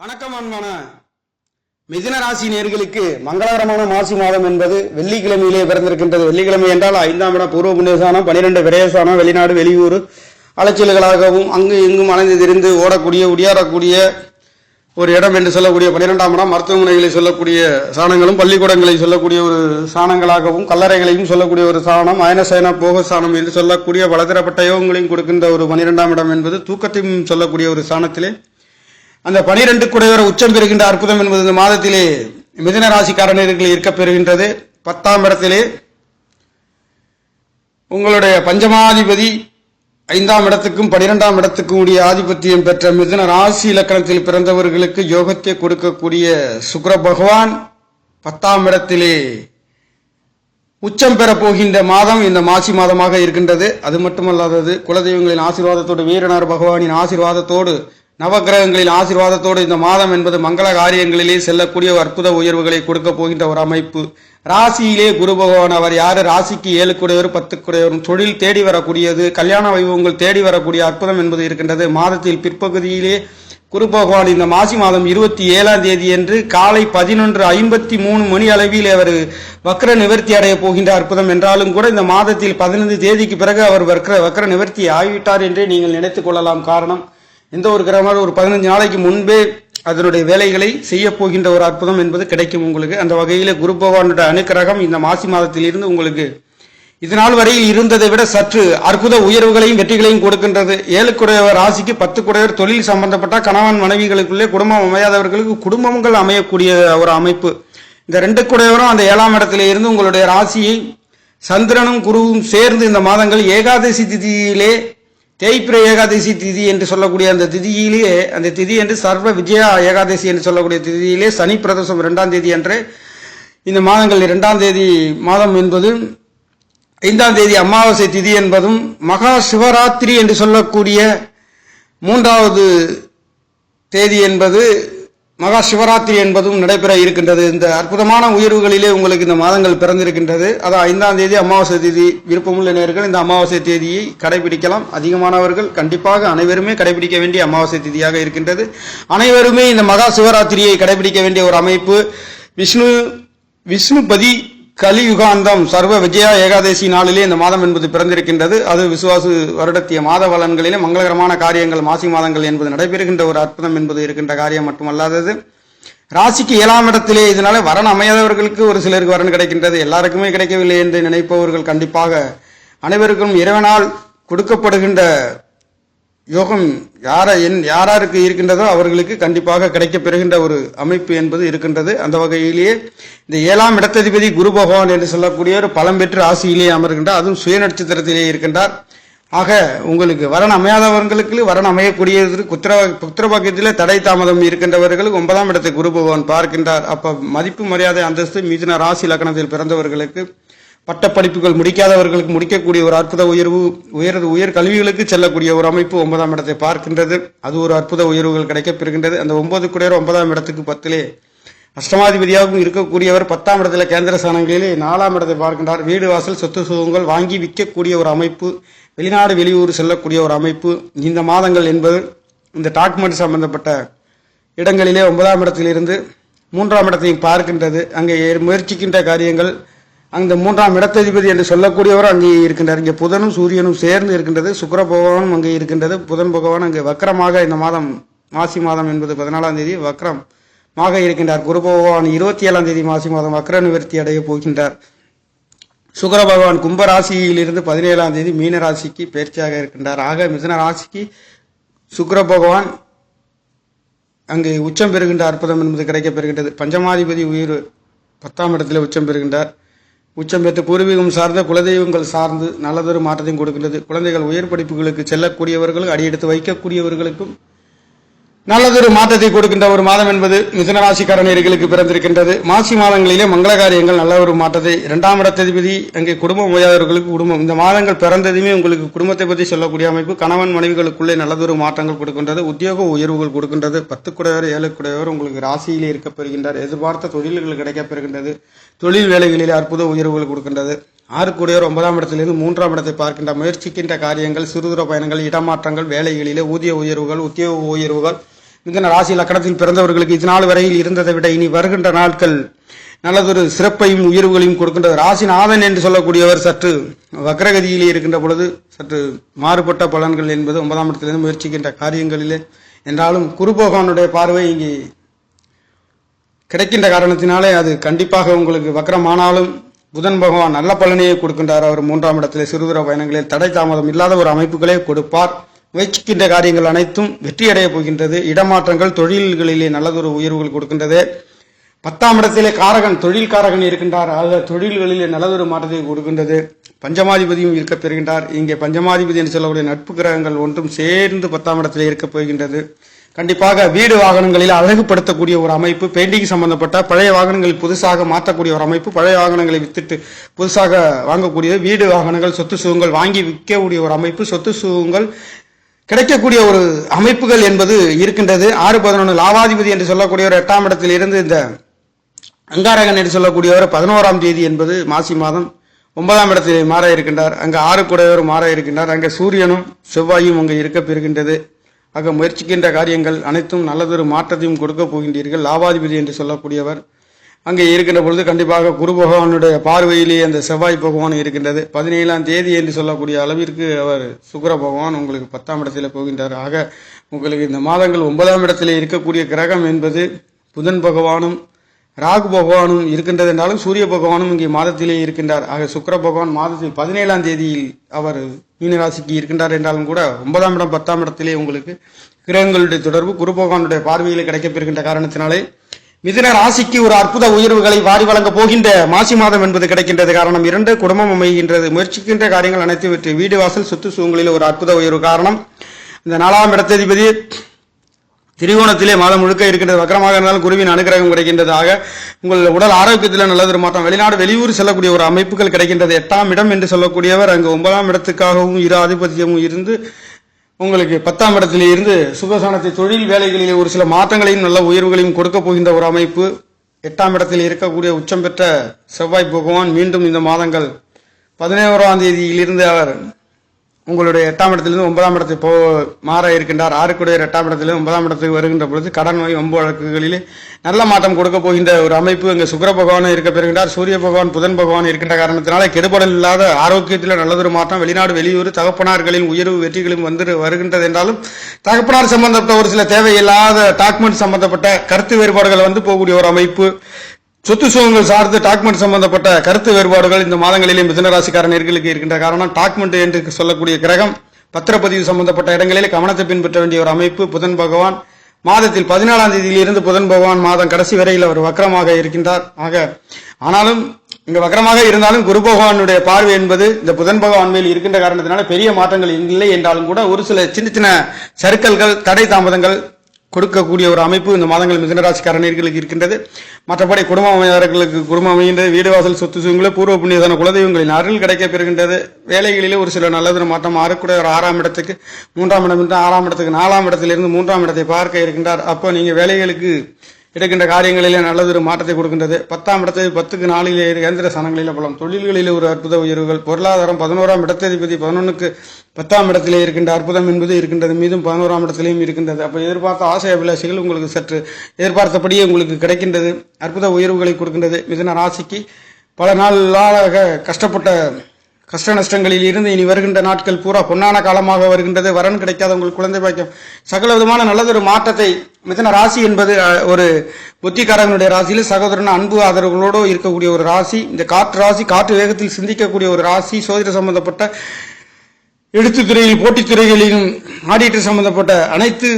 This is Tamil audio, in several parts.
வணக்கம் அன்பான மிதுன ராசி நேயர்களுக்கு மங்களகரமான மாசி மாதம் என்பது வெள்ளிக்கிழமையிலே பிறந்திருக்கின்றது. வெள்ளிக்கிழமை என்றால் 5ஆம் இடம் பூர்வ புண்ணியஸ்தானம், 12 விரயஸ்தானம், வெளிநாடு வெளியூர் அலைச்சல்களாகவும் அங்கு இங்கும் அலைந்து திரிந்து ஓடக்கூடிய உடியாறக்கூடிய ஒரு இடம் என்று சொல்லக்கூடிய 12ஆம் இடம் மருத்துவமனைகளை சொல்லக்கூடிய சாணங்களும் பள்ளிக்கூடங்களை சொல்லக்கூடிய ஒரு சாணங்களாகவும் கல்லறைகளையும் சொல்லக்கூடிய ஒரு சாணம் அயனசயன போக சாணம் என்று சொல்லக்கூடிய பலதரப்பட்ட யோகங்களையும் கொடுக்கின்ற ஒரு 12ஆம் இடம் என்பது தூக்கத்தையும் சொல்லக்கூடிய ஒரு சாணத்திலே அந்த 12 குடைவரை உச்சம் பெறுகின்ற அற்புதம் என்பது இந்த மாதத்திலே மிதுன ராசிக்காரர்கள் இருக்க பெறுகின்றது. 10ஆம் இடத்திலே உங்களுடைய பஞ்சமாதிபதி 5ஆம் இடத்துக்கும் 12ஆம் இடத்துக்கும் உடைய ஆதிபத்தியம் பெற்ற மிதுன ராசி இலக்கணத்தில் பிறந்தவர்களுக்கு யோகத்தை கொடுக்கக்கூடிய சுக்கிர பகவான் 10ஆம் இடத்திலே உச்சம் பெற போகின்ற மாதம் இந்த மாசி மாதமாக இருக்கின்றது. அது மட்டுமல்லாதது குலதெய்வங்களின் ஆசீர்வாதத்தோடு வீரனார் பகவானின் ஆசீர்வாதத்தோடு நவகிரகங்களின் ஆசீர்வாதத்தோடு இந்த மாதம் என்பது மங்கள காரியங்களிலே செல்லக்கூடிய அற்புத உயர்வுகளை கொடுக்க போகின்ற ஒரு அமைப்பு. ராசியிலே குரு பகவான் அவர் யாரு ராசிக்கு 7 குடையவர் 10 குடையவர் தொழில் தேடி வரக்கூடியது, கல்யாண வைபவங்கள் தேடி வரக்கூடிய அற்புதம் என்பது இருக்கின்றது. மாதத்தில் பிற்பகுதியிலே குரு பகவான் இந்த மாசி மாதம் 27ஆம் தேதி என்று காலை 11:53 மணி அளவில் அவர் வக்ர நிவர்த்தி அடைய போகின்ற அற்புதம் என்றாலும் கூட இந்த மாதத்தில் 15 தேதிக்கு பிறகு அவர் வக்ர நிவர்த்தி ஆகிவிட்டார் என்றே நீங்கள் நினைத்துக் கொள்ளலாம். காரணம், எந்த ஒரு கிரகமாக ஒரு 15 நாளைக்கு முன்பே அதனுடைய வேலைகளை செய்ய போகின்ற ஒரு அற்புதம் என்பது கிடைக்கும் உங்களுக்கு. அந்த வகையில் குரு பகவானுடைய அனுக்கிரகம் இந்த மாசி மாதத்தில் இருந்து உங்களுக்கு இதனால் வரையில் இருந்ததை விட சற்று அற்புத உயர்வுகளையும் வெற்றிகளையும் கொடுக்கின்றது. 7 குடையவர் ராசிக்கு 10 குடையவர் தொழில் சம்பந்தப்பட்ட கணவன் மனைவிகளுக்குள்ளே குடும்பம் அமையாதவர்களுக்கு குடும்பங்கள் அமையக்கூடிய ஒரு அமைப்பு. இந்த 2 குடையவரும் அந்த 7ஆம் இடத்திலே இருந்து உங்களுடைய ராசியை சந்திரனும் குருவும் சேர்ந்து இந்த மாதங்கள் ஏகாதசி திதியிலே தேய்பிர ஏகாதசி திதி என்று சொல்லக்கூடிய அந்த திதியிலே அந்த திதி என்று சர்வ விஜயா ஏகாதசி என்று சொல்லக்கூடிய திதியிலே சனி பிரதோஷம் 2ஆம் தேதி அன்று இந்த மாதங்கள் 2ஆம் தேதி மாதம் என்பது 5ஆம் தேதி அமாவாசை திதி என்பதும் மகா சிவராத்திரி என்று சொல்லக்கூடிய 3வது தேதி என்பது மகா சிவராத்திரி என்பதும் நடைபெற இருக்கின்றது. இந்த அற்புதமான உயர்வுகளிலே உங்களுக்கு இந்த மாதங்கள் பிறந்திருக்கின்றது. அதான் 5ஆம் தேதி அமாவாசை தேதி. விருப்பமுள்ள நேயர்கள் இந்த அமாவாசை தேதியை கடைபிடிக்கலாம். அதிகமானவர்கள் கண்டிப்பாக அனைவருமே கடைபிடிக்க வேண்டிய அமாவாசை தேதியாக இருக்கின்றது. அனைவருமே இந்த மகா சிவராத்திரியை கடைபிடிக்க வேண்டிய ஒரு அமைப்பு. விஷ்ணுபதி கலியுகாந்தம் சர்வ விஜயா ஏகாதசி நாளிலே இந்த மாதம் என்பது பிறந்திருக்கின்றது. அது விசுவாசு வருடத்திய மாத பலன்களிலே மங்களகரமான காரியங்கள் மாசி மாதங்கள் என்பது நடைபெறுகின்ற ஒரு அற்புதம் என்பது இருக்கின்ற காரியம் மட்டுமல்லாதது ராசிக்கு 7ஆம் இடத்திலே இதனால வரன் அமையாதவர்களுக்கு ஒரு சிலருக்கு வரன் கிடைக்கின்றது. எல்லாருக்குமே கிடைக்கவில்லை என்று நினைப்பவர்கள் கண்டிப்பாக அனைவருக்கும் இறைவனால் கொடுக்கப்படுகின்ற யோகம் யாராருக்கு இருக்கின்றதோ அவர்களுக்கு கண்டிப்பாக கிடைக்க பெறுகின்ற ஒரு அமைப்பு என்பது இருக்கின்றது. அந்த வகையிலேயே இந்த 7ஆம் இடத்ததிபதி குரு பகவான் என்று சொல்லக்கூடிய ஒரு பலம் பெற்று ராசியிலே அமர்கின்றார். அதுவும் சுய நட்சத்திரத்திலே இருக்கின்றார். ஆக உங்களுக்கு வரன் அமையாதவர்களுக்கு வரன் அமையக்கூடியது புத்திர பாக்கியத்திலே தடை தாமதம் இருக்கின்றவர்களுக்கு 9ஆம் இடத்தை குரு பகவான் பார்க்கின்றார். அப்ப மதிப்பு மரியாதை அந்தஸ்து மிதுன ராசி லக்னத்தில் பிறந்தவர்களுக்கு பட்ட படிப்புகள் முடிக்காதவர்களுக்கு முடிக்கக்கூடிய ஒரு அற்புத உயர் கல்விகளுக்கு செல்லக்கூடிய ஒரு அமைப்பு 9ஆம் இடத்தை பார்க்கின்றது. அது ஒரு அற்புத உயர்வுகள் கிடைக்கப்பெறுகின்றது. அந்த 9 குடையவர் 9ஆம் இடத்துக்கு 10லே அஷ்டமாதிபதியாகவும் இருக்கக்கூடியவர் 10ஆம் இடத்துல கேந்திர ஸ்தானங்களிலே 4ஆம் இடத்தை பார்க்கின்றார். வீடு வாசல் சொத்து சுகங்கள் வாங்கி விற்கக்கூடிய ஒரு அமைப்பு, வெளிநாடு வெளியூர் செல்லக்கூடிய ஒரு அமைப்பு. இந்த மாதங்கள் என்பது இந்த டாக்குமெண்ட் சம்பந்தப்பட்ட இடங்களிலே 9ஆம் இடத்திலிருந்து 3ஆம் இடத்தையும் பார்க்கின்றது. அங்கே முயற்சிக்கின்ற காரியங்கள் அந்த 3ஆம் இடத்ததிபதி என்று சொல்லக்கூடியவர் அங்கே இருக்கின்றார். இங்கே புதனும் சூரியனும் சேர்ந்து இருக்கின்றது. சுக்கிர பகவானும் அங்கே இருக்கின்றது. புதன் பகவான் அங்கே வக்கரமாக இந்த மாதம் மாசி மாதம் என்பது 14ஆம் தேதி வக்கரமாக இருக்கின்றார். குரு பகவான் 27ஆம் தேதி மாசி மாதம் வக்கர நிவர்த்தி அடைய போகின்றார். சுக்கிர பகவான் கும்ப ராசியிலிருந்து 17ஆம் தேதி மீன ராசிக்கு பயிற்சியாக இருக்கின்றார். ஆக மிதுன ராசிக்கு சுக்கிர பகவான் அங்கே உச்சம் பெறுகின்ற அற்புதம் என்பது கிடைக்கப் பெறுகின்றது. பஞ்சமாதிபதி உயிர் 10ஆம் இடத்தில் உச்சம் பெறுகின்றார். உச்சம் பெற்று பூர்வீகம் சார்ந்த குலதெய்வங்கள் சார்ந்து நல்லதொரு மாற்றத்தையும் கொடுக்கின்றது. குழந்தைகள் உயர் படிப்புகளுக்கு செல்லக்கூடியவர்கள் அடியெடுத்து வைக்கக்கூடியவர்களுக்கும் நல்லதொரு மாற்றத்தை கொடுக்கின்ற ஒரு மாதம் என்பது மிதுன ராசிக்காரர்களுக்கு பிறந்திருக்கின்றது. மாசி மாதங்களிலே மங்கள காரியங்கள் நல்ல ஒரு மாற்றத்தை 2ஆம் இடத்ததிபதி அங்கே குடும்பம் ஓயாதவர்களுக்கு குடும்பம் இந்த மாதங்கள் பிறந்ததுமே உங்களுக்கு குடும்பத்தை பற்றி சொல்லக்கூடிய அமைப்பு கணவன் மனைவிகளுக்குள்ளே நல்லதொரு மாற்றங்கள் கொடுக்கின்றது. உத்தியோக உயர்வுகள் கொடுக்கின்றது. 10 குடையவர் 7 குடையவர் உங்களுக்கு ராசியிலே இருக்கப்பெறுகின்றார். எதிர்பார்த்த தொழில்கள் கிடைக்கப்பெறுகின்றது. தொழில் வேலைகளிலே அற்புத உயர்வுகள் கொடுக்கின்றது. 6 குடையவர் 9ஆம் இடத்திலிருந்து 3ஆம் இடத்தை பார்க்கின்ற முயற்சிக்கின்ற காரியங்கள் சிறுதூர பயணங்கள் இடமாற்றங்கள் வேலைகளிலே ஊதிய உயர்வுகள் உத்தியோக உயர்வுகள் மிதுன ராசி லக்கணத்தில் பிறந்தவர்களுக்கு இது நாள் வரையில் இருந்ததை விட இனி வருகின்ற நாட்கள் நல்லதொரு சிறப்பையும் உயர்வுகளையும் கொடுக்கின்றது. ராசிநாதன் என்று சொல்லக்கூடியவர் சற்று வக்ரகதியிலே இருக்கின்ற பொழுது சற்று மாறுபட்ட பலன்கள் என்பது 9ஆம் இடத்திலிருந்து முயற்சிக்கின்ற காரியங்களிலே என்றாலும் குரு பகவானுடைய பார்வை இங்கே கிடைக்கின்ற காரணத்தினாலே அது கண்டிப்பாக உங்களுக்கு வக்ரமானாலும் புதன் பகவான் நல்ல பலனையே கொடுக்கின்றார். அவர் 3ஆம் இடத்திலே சிறுதூர பயணங்களில் தடை தாமதம் இல்லாத ஒரு அமைப்புகளே கொடுப்பார். முயற்சிக்கின்ற காரியங்கள் அனைத்தும் வெற்றியடைய போகின்றது. இடமாற்றங்கள் தொழில்களிலே நல்லதொரு உயர்வுகள் கொடுக்கின்றது. 10ஆம் இடத்திலே காரகன் தொழில் காரகன் இருக்கின்றார். ஆக தொழில்களிலே நல்லதொரு மாற்றத்தை கொடுக்கின்றது. பஞ்சமாதிபதியும் இருக்க பெறுகின்றார். இங்கே பஞ்சமாதிபதி என்று சொல்லக்கூடிய நட்பு கிரகங்கள் ஒன்றும் சேர்ந்து 10ஆம் இடத்திலே இருக்க போகின்றது. கண்டிப்பாக வீடு வாகனங்களில் அழகுபடுத்தக்கூடிய ஒரு அமைப்பு, பெயிண்டிங் சம்பந்தப்பட்ட பழைய வாகனங்களில் புதுசாக மாற்றக்கூடிய ஒரு அமைப்பு, பழைய வாகனங்களை வித்துட்டு புதுசாக வாங்கக்கூடிய வீடு வாகனங்கள் சொத்து சுகங்கள் வாங்கி விற்கக்கூடிய ஒரு அமைப்பு, சொத்து சுகங்கள் கிடைக்கக்கூடிய ஒரு அமைப்புகள் என்பது இருக்கின்றது. 6-11 லாபாதிபதி என்று சொல்லக்கூடியவர் 8ஆம் இடத்தில் இருந்து இந்த அங்காரகன் என்று சொல்லக்கூடியவர் 11ஆம் தேதி என்பது மாசி மாதம் 9ஆம் இடத்தில் மாற இருக்கின்றார். அங்கு 6 கூடையவர் மாற இருக்கின்றார். அங்கே சூரியனும் செவ்வாயும் அங்கு இருக்க பெறுகின்றது. ஆக முயற்சிக்கின்ற காரியங்கள் அனைத்தும் நல்லதொரு மாற்றத்தையும் கொடுக்க போகின்றீர்கள். லாபாதிபதி என்று சொல்லக்கூடியவர் அங்கே இருக்கின்ற பொழுது கண்டிப்பாக குரு பகவானுடைய பார்வையிலேயே அந்த செவ்வாய் பகவான் இருக்கின்றது. 17ஆம் தேதி என்று சொல்லக்கூடிய அளவிற்கு அவர் சுக்கிர பகவான் உங்களுக்கு 10ஆம் இடத்திலே போகின்றார். ஆக உங்களுக்கு இந்த மாதங்கள் 9ஆம் இடத்திலே இருக்கக்கூடிய கிரகம் என்பது புதன் பகவானும் ராகு பகவானும் இருக்கின்றது என்றாலும் சூரிய பகவானும் இங்கே மாதத்திலே இருக்கின்றார். ஆக சுக்கிர பகவான் மாதத்தில் 17ஆம் தேதியில் அவர் மீனராசிக்கு இருக்கின்றார் என்றாலும் கூட 9ஆம் இடம் 10ஆம் இடத்திலே உங்களுக்கு கிரகங்களுடைய தொடர்பு குரு பகவானுடைய பார்வையிலே கிடைக்கப்பெறுகின்ற காரணத்தினாலே மிதுன ராசிக்கு ஒரு அற்புத உயர்வுகளை வாரி வழங்க போகின்ற மாசி மாதம் என்பது கிடைக்கின்றது. காரணம் 2 குடும்பம் அமைகின்றது. முயற்சிக்கின்ற காரியங்கள் அனைத்து வெற்றி, வீடு வாசல் சொத்து சுகங்களில் ஒரு அற்புத உயர்வு. காரணம் இந்த 4ஆம் இடத்ததிபதி திரிகோணத்திலே மாதம் முழுக்க இருக்கின்றது. வக்கரமாக இருந்தாலும் குருவின் அனுகிரகம் கிடைக்கின்றது. ஆக உங்கள் உடல் ஆரோக்கியத்தில் நல்லதொரு மாற்றம், வெளிநாடு வெளியூர் செல்லக்கூடிய ஒரு அமைப்புகள் கிடைக்கின்றது. 8ஆம் இடம் என்று சொல்லக்கூடியவர் அங்கு 9ஆம் இடத்துக்காகவும் இரு ஆதிபத்தியமும் இருந்து உங்களுக்கு 10ஆம் இடத்திலே இருந்து சுகசானத்தை தொழில் வேலைகளிலே ஒரு சில மாற்றங்களையும் நல்ல உயர்வுகளையும் கொடுக்க போகின்ற ஒரு அமைப்பு. 8ஆம் இடத்தில் இருக்கக்கூடிய உச்சம் பெற்ற செவ்வாய் பகவான் மீண்டும் இந்த மாதங்கள் 11ஆம் தேதியிலிருந்து அவர் உங்களுடைய 8ஆம் இடத்திலிருந்து 9ஆம் இடத்தை மாற இருக்கின்றார். 6 கூடையர் 8ஆம் இடத்திலிருந்து 9ஆம் இடத்துக்கு வருகின்ற பொழுது கடன் நோய் வம்பு வழக்குகளிலே நல்ல மாற்றம் கொடுக்க போகின்ற ஒரு அமைப்பு. இங்கு சுக்கிர பகவான் இருக்க பெறுகின்றார். சூரிய பகவான் புதன் பகவான் இருக்கின்ற காரணத்தினால கெடுபடல் இல்லாத ஆரோக்கியத்தில் நல்லதொரு மாற்றம், வெளிநாடு வெளியூர் தகப்பனார்களின் உயர்வு வெற்றிகளும் வருகின்றது என்றாலும் தகப்பனார் சம்பந்தப்பட்ட ஒரு சில தேவையில்லாத டாக்குமெண்ட் சம்பந்தப்பட்ட கருத்து வேறுபாடுகள் போகக்கூடிய ஒரு அமைப்பு. சொத்து சுகங்கள் சார்ந்து டாக்குமெண்ட் சம்பந்தப்பட்ட கருத்து வேறுபாடுகள் இந்த மாதங்களிலே மிதுன ராசிக்காரர்களுக்கு இருக்கின்ற காரணம் டாக்குமெண்ட் என்று சொல்லக்கூடிய கிரகம் பத்திரப்பதிவு சம்பந்தப்பட்ட இடங்களிலே கவனத்தை பின்பற்ற வேண்டிய ஒரு அமைப்பு. புதன் பகவான் மாதத்தில் 14ஆம் தேதியிலிருந்து புதன் பகவான் மாதம் கடைசி வரையில் அவர் வக்கரமாக இருக்கின்றார். ஆக ஆனாலும் இங்க வக்கரமாக இருந்தாலும் குரு பகவானுடைய பார்வை என்பது இந்த புதன் பகவான் மேல் இருக்கின்ற காரணத்தினால பெரிய மாற்றங்கள் இல்லை என்றாலும் கூட ஒரு சில சின்ன சின்ன சறுக்கல்கள் தடை தாமதங்கள் கொடுக்கக்கூடிய ஒரு அமைப்பு இந்த மாதங்கள் மிதுனராசிக்காரர்களுக்கு இருக்கின்றது. மற்றபடி குடும்ப அமையாளர்களுக்கு குடும்பம் அமைகின்றது. வீடு வாசல் சொத்து சுகங்களே பூர்வ புண்ணியதான குலதெய்வங்களின் அருள் கிடைக்க பெறுகின்றது. வேலைகளிலே ஒரு சில நல்லது மாற்றம். 6ஆம் இடத்துக்கு 3ஆம் இடம் என்று 6ஆம் இடத்துக்கு 4ஆம் இடத்திலிருந்து 3ஆம் இடத்தை பார்க்க இருக்கின்றார். அப்போ நீங்க வேலைகளுக்கு எடுக்கின்ற காரியங்களிலே நல்லதொரு மாற்றத்தை கொடுக்கின்றது. 10ஆம் இடத்தை 10க்கு 4 இயந்திர ஸ்தானங்களிலே பலம், தொழில்களிலே ஒரு அற்புத உயர்வுகள், பொருளாதாரம் 11ஆம் இடத்ததிபதி 11க்கு 10ஆம் இடத்திலே இருக்கின்ற அற்புதம் என்பது இருக்கின்றது. மீதும் 11ஆம் இடத்திலேயும் இருக்கின்றது. அப்போ எதிர்பார்த்த ஆசை அபிலாஷைகள் உங்களுக்கு சற்று எதிர்பார்த்தபடியே உங்களுக்கு கிடைக்கின்றது. அற்புத உயர்வுகளை கொடுக்கின்றது. மிதுன ராசிக்கு பல நாளாக கஷ்டப்பட்ட கஷ்ட நஷ்டங்களில் இருந்து இனி வருகின்ற நாட்கள் பூரா பொன்னான காலமாக வருகின்றது. வரன் கிடைக்காத உங்களுக்கு குழந்தை பாக்கியம், சகல விதமான நல்லதொரு மாற்றத்தை. மிதுன ராசி என்பது ஒரு புத்திகாரனுடைய ராசியில் சகோதரன் அன்பு ஆதரவுகளோடு இருக்கக்கூடிய ஒரு ராசி. இந்த காற்று ராசி, காற்று வேகத்தில் சிந்திக்கக்கூடிய ஒரு ராசி. சோதிட சம்பந்தப்பட்ட எழுத்துத்துறையில் போட்டித் துறைகளிலும் ஆடிட்டர் சம்பந்தப்பட்ட அனைத்து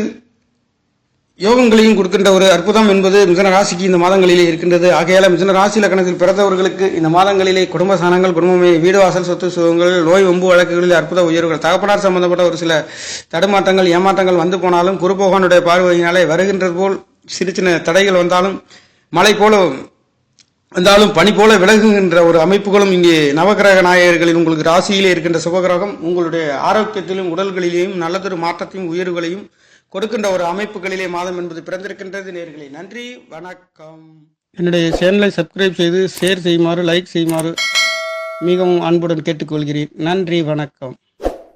யோகங்களையும் கொடுக்கின்ற ஒரு அற்புதம் என்பது மிதுன ராசிக்கு இந்த மாதங்களிலே இருக்கின்றது. ஆகையால மிதுன ராசி லக்னத்தில் பிறந்தவர்களுக்கு இந்த மாதங்களிலே குடும்ப சாணங்கள், குடும்பமே, வீடு வாசல் சொத்து சுகங்கள், நோய் வம்பு வழக்குகளில் அற்புத உயர்வுகள், தகப்பனார் சம்பந்தப்பட்ட ஒரு சில தடுமாற்றங்கள் ஏமாற்றங்கள் வந்து போனாலும் குரு பகவானுடைய பார்வையினாலே வருகின்றது போல் சிறு சின்ன தடைகள் வந்தாலும் மழை போல வந்தாலும் பனி போல விலகுகின்ற ஒரு அமைப்புகளும் இங்கே நவகிரக நாயகர்களில் உங்களுக்கு ராசியிலே இருக்கின்ற சுபகிரகம் உங்களுடைய ஆரோக்கியத்திலும் உடல்களிலேயும் நல்லதொரு மாற்றத்தையும் உயர்வுகளையும் கொடுக்கின்ற ஒரு அமைப்புகளிலே மாதம் என்பது பிறந்திருக்கின்றது. நேயர்களே, நன்றி, வணக்கம். என்னுடைய சேனலை சப்ஸ்கிரைப் செய்து ஷேர் செய்யுமாறு, லைக் செய்யுமாறு மிகவும் அன்புடன் கேட்டுக்கொள்கிறேன். நன்றி, வணக்கம்.